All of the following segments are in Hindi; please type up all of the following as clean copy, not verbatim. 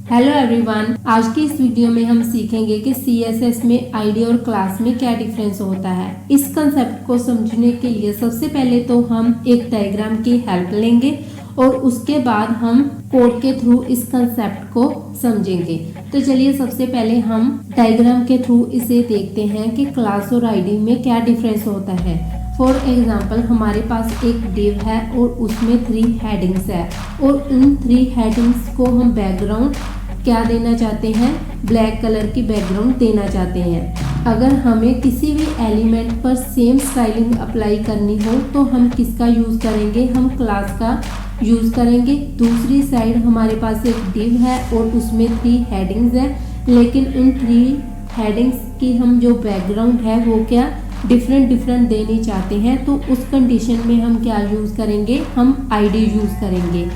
हेलो एवरीवन, आज की इस वीडियो में हम सीखेंगे कि CSS में आईडी और क्लास में क्या डिफरेंस होता है। इस कंसेप्ट को समझने के लिए सबसे पहले तो हम एक डायग्राम की हेल्प लेंगे और उसके बाद हम कोड के थ्रू इस कंसेप्ट को समझेंगे। तो चलिए सबसे पहले हम डायग्राम के थ्रू इसे देखते हैं कि क्लास और आईडी में क्या डिफरेंस होता है। फॉर एग्जाम्पल हमारे पास एक डिव है और उसमें 3 हेडिंग्स है और उन 3 हेडिंग्स को हम बैकग्राउंड क्या देना चाहते हैं, ब्लैक कलर की बैकग्राउंड देना चाहते हैं। अगर हमें किसी भी एलिमेंट पर सेम स्टाइलिंग अप्लाई करनी हो तो हम किसका यूज़ करेंगे, हम क्लास का यूज़ करेंगे। दूसरी साइड हमारे पास एक डिव है और उसमें 3 हेडिंग्स है, लेकिन उन 3 हेडिंग्स की हम जो बैकग्राउंड है वो क्या डिफरेंट देनी चाहते हैं। तो उस कंडीशन में हम क्या यूज़ करेंगे, हम आईडी यूज़ करेंगे।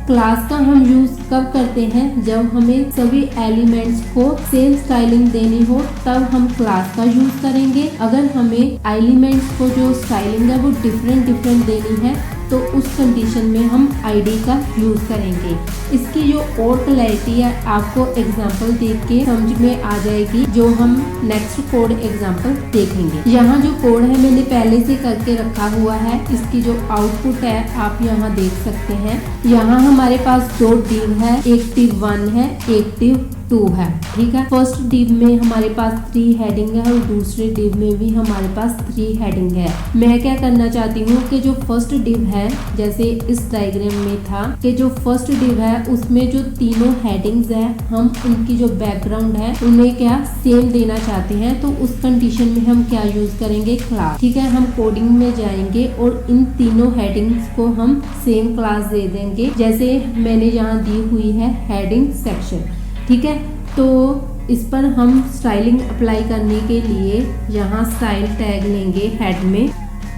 क्लास का हम यूज़ कब करते हैं, जब हमें सभी एलिमेंट्स को सेम स्टाइलिंग देनी हो तब हम क्लास का यूज़ करेंगे। अगर हमें एलिमेंट्स को जो स्टाइलिंग है वो डिफरेंट देनी है तो उस कंडीशन में हम आईडी का यूज़ करेंगे। इसकी जो और क्लैरिटी है आपको एग्जांपल देख के समझ में आ जाएगी, जो हम नेक्स्ट कोड एग्जांपल देखेंगे। यहाँ जो कोड है मैंने पहले से करके रखा हुआ है, इसकी जो आउटपुट है आप यहाँ देख सकते हैं। यहाँ हमारे पास 2 डिव है, एक डिव 1 है, एक डिव 2 है। ठीक है, फर्स्ट डिव में हमारे पास 3 हेडिंग है और दूसरे डिव में भी हमारे पास 3 हेडिंग है। मैं क्या करना चाहती हूँ कि जो फर्स्ट डिव है, जैसे इस डायग्राम में था कि जो फर्स्ट डिव है उसमें जो तीनों हेडिंग्स है हम उनकी जो बैकग्राउंड है उन्हें क्या सेम देना चाहते हैं। तो उस कंडीशन में हम क्या यूज करेंगे, क्लास। ठीक है, हम कोडिंग में जाएंगे और इन तीनों हेडिंग्स को हम सेम क्लास दे देंगे, जैसे मैंने यहाँ दी हुई है हेडिंग सेक्शन। ठीक है, तो इस पर हम स्टाइलिंग अप्लाई करने के लिए यहाँ स्टाइल टैग लेंगे हेड में।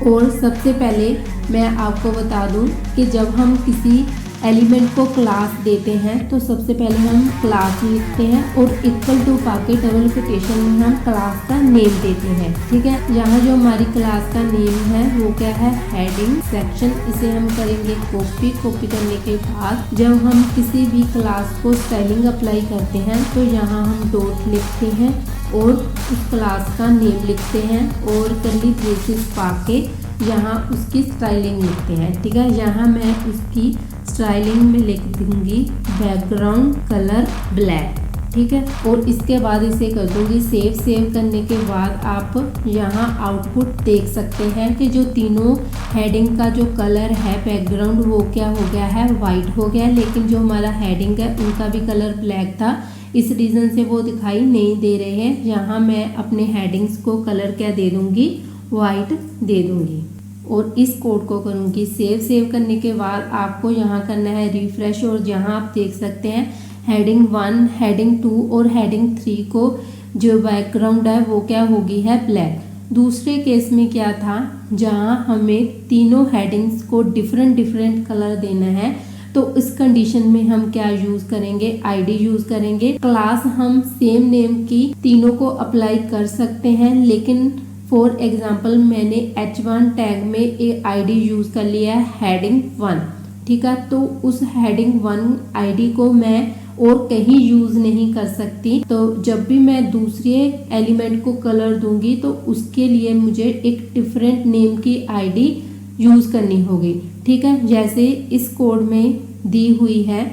और सबसे पहले मैं आपको बता दूं कि जब हम किसी एलिमेंट को क्लास देते हैं तो सबसे पहले हम क्लास लिखते हैं और इक्वल टू पाके डबल कोटेशन में हम क्लास का नेम देते हैं। ठीक है, यहाँ जो हमारी क्लास का नेम है वो क्या है, हेडिंग सेक्शन। इसे हम करेंगे कॉपी करने के बाद जब हम किसी भी क्लास को स्टाइलिंग अप्लाई करते हैं तो यहाँ हम डॉट लिखते हैं और उस क्लास का नेम लिखते हैं और कर्ली ब्रेसेस पाके यहाँ उसकी स्टाइलिंग लिखते हैं। ठीक है, यहाँ मैं उसकी स्टाइलिंग में लिख दूंगी बैकग्राउंड कलर ब्लैक। ठीक है, और इसके बाद इसे कर दूंगी सेव करने के बाद आप यहाँ आउटपुट देख सकते हैं कि जो तीनों हेडिंग का जो कलर है बैकग्राउंड वो क्या हो गया है, वाइट हो गया। लेकिन जो हमारा हेडिंग है उनका भी कलर ब्लैक था, इस रीज़न से वो दिखाई नहीं दे रहे हैं। यहाँ मैं अपने हेडिंग्स को कलर क्या दे दूंगी, वाइट दे दूंगी और इस कोड को करूंगी सेव करने के बाद आपको यहाँ करना है रिफ्रेश। और जहाँ आप देख सकते हैं हेडिंग 1, हेडिंग 2 और हेडिंग 3 को जो बैकग्राउंड है वो क्या होगी है, ब्लैक। दूसरे केस में क्या था, जहाँ हमें तीनों हेडिंग्स को डिफरेंट कलर देना है तो इस कंडीशन में हम क्या यूज करेंगे, आईडी यूज करेंगे। क्लास हम सेम नेम की तीनों को अप्लाई कर सकते हैं, लेकिन फॉर एग्जाम्पल मैंने H1 टैग में एक आईडी यूज कर लिया है हेडिंग 1। ठीक है, तो उस हेडिंग 1 आईडी को मैं और कहीं यूज नहीं कर सकती। तो जब भी मैं दूसरे एलिमेंट को कलर दूंगी तो उसके लिए मुझे एक डिफरेंट नेम की आईडी यूज करनी होगी। ठीक है, जैसे इस कोड में दी हुई है,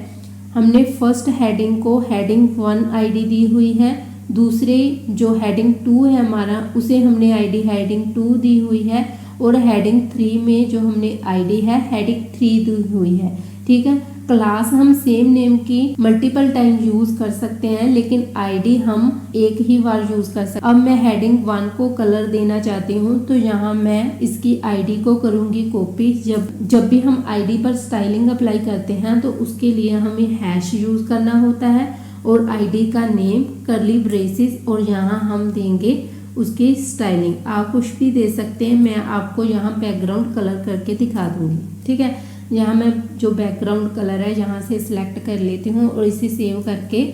हमने फर्स्ट हेडिंग को हेडिंग 1 आईडी दी हुई है, दूसरे जो हेडिंग 2 है हमारा उसे हमने आईडी हेडिंग 2 दी हुई है और हेडिंग 3 में जो हमने आईडी है हेडिंग 3 दी हुई है। ठीक है, क्लास हम सेम नेम की मल्टीपल टाइम यूज कर सकते हैं, लेकिन आईडी हम एक ही बार यूज कर सकते हैं। अब मैं हेडिंग 1 को कलर देना चाहती हूँ तो यहाँ मैं इसकी आईडी को करूँगी कॉपी। जब भी हम आईडी पर स्टाइलिंग अप्लाई करते हैं तो उसके लिए हमें हैश यूज करना होता है और आईडी का नेम कर्ली ब्रेसेस और यहाँ हम देंगे उसकी स्टाइलिंग। आप कुछ भी दे सकते हैं, मैं आपको यहाँ बैकग्राउंड कलर करके दिखा दूंगी। ठीक है, यहाँ मैं जो बैकग्राउंड कलर है यहाँ से सिलेक्ट कर लेती हूँ और इसे सेव करके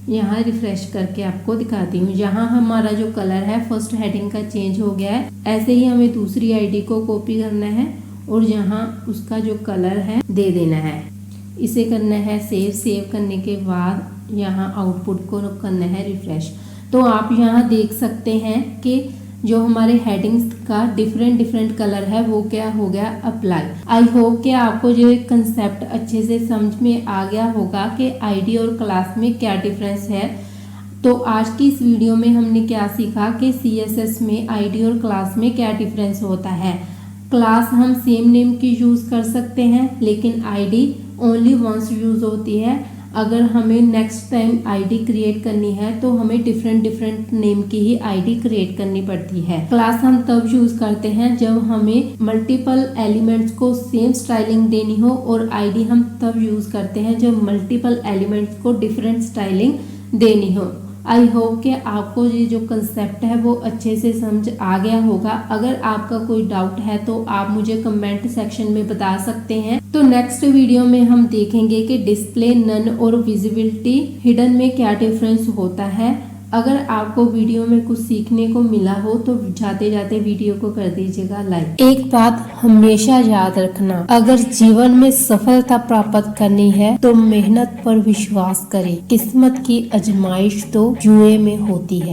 यहाँ रिफ्रेश करके आपको दिखाती हूँ। यहाँ हमारा जो कलर है फर्स्ट हेडिंग का चेंज हो गया है। ऐसे ही हमें दूसरी आईडी को कॉपी करना है और यहाँ उसका जो कलर है दे देना है। इसे करना है सेव करने के बाद यहाँ आउटपुट को करना है रिफ्रेश। तो आप यहाँ देख सकते हैं कि जो हमारे हेडिंग्स का डिफरेंट कलर है वो क्या हो गया अप्लाई। आई होप कि आपको ये कंसेप्ट अच्छे से समझ में आ गया होगा कि आईडी और क्लास में क्या डिफरेंस है। तो आज की इस वीडियो में हमने क्या सीखा कि CSS में आईडी और क्लास में क्या डिफरेंस होता है। क्लास हम सेम नेम की यूज़ कर सकते हैं, लेकिन आईडी ओनली वंस यूज़ होती है। अगर हमें नेक्स्ट टाइम आईडी क्रिएट करनी है तो हमें डिफरेंट नेम की ही आईडी क्रिएट करनी पड़ती है। क्लास हम तब यूज करते हैं जब हमें मल्टीपल एलिमेंट्स को सेम स्टाइलिंग देनी हो, और आईडी हम तब यूज करते हैं जब मल्टीपल एलिमेंट्स को डिफरेंट स्टाइलिंग देनी हो। आई होप कि आपको ये जो कंसेप्ट है वो अच्छे से समझ आ गया होगा। अगर आपका कोई डाउट है तो आप मुझे कमेंट सेक्शन में बता सकते हैं। तो नेक्स्ट वीडियो में हम देखेंगे कि डिस्प्ले, नन और विजिबिलिटी, हिडन में क्या डिफरेंस होता है। अगर आपको वीडियो में कुछ सीखने को मिला हो तो जाते जाते वीडियो को कर दीजिएगा लाइक। एक बात हमेशा याद रखना, अगर जीवन में सफलता प्राप्त करनी है तो मेहनत पर विश्वास करें। किस्मत की आजमाइश तो जुए में होती है।